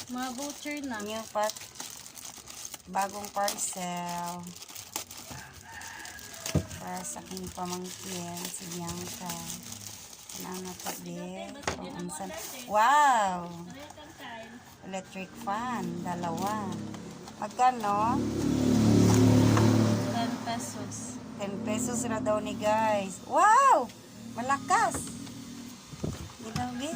Mga voucher na. New pot. Bagong parcel. Para sa aking pamangkin, si Bianca. Ano pa din? Wow! Electric fan. Dalawa. Magkano? 10 pesos. 10 pesos na daw ni guys. Wow! Malakas! Ginabi?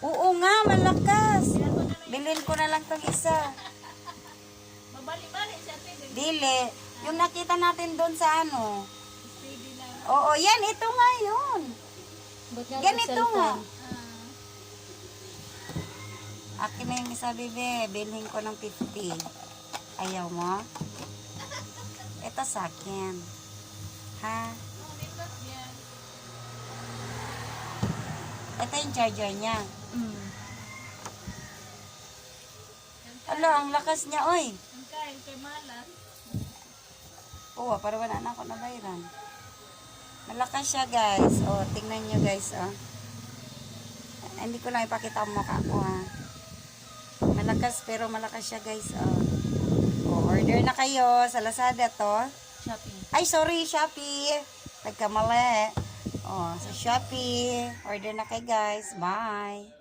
Oo nga, malakas. Bilhin ko na lang tong isa. Mabalik-balik siya. Dili. Yung nakita natin doon sa ano. Oo, yan. Ito nga yun. Ganito nga. Akin na yung isa, bebe. Bilhin ko ng 50. Ayaw mo? Ito sa akin. Ha? Ito yung charger niya. Alo, ang lakas niya, oy. Ang kain kay malas. Oo, para wala na ako nabayran. Malakas siya, guys. O, tingnan nyo, guys, oh. Hindi ko lang ipakita ang mukha ko, ha. Malakas, pero malakas siya, guys, oh. O, order na kayo sa Lazada to. Shopping. Ay, sorry, Shopee. Nagkamali. O, sa Shopee. Order na kayo, guys. Bye.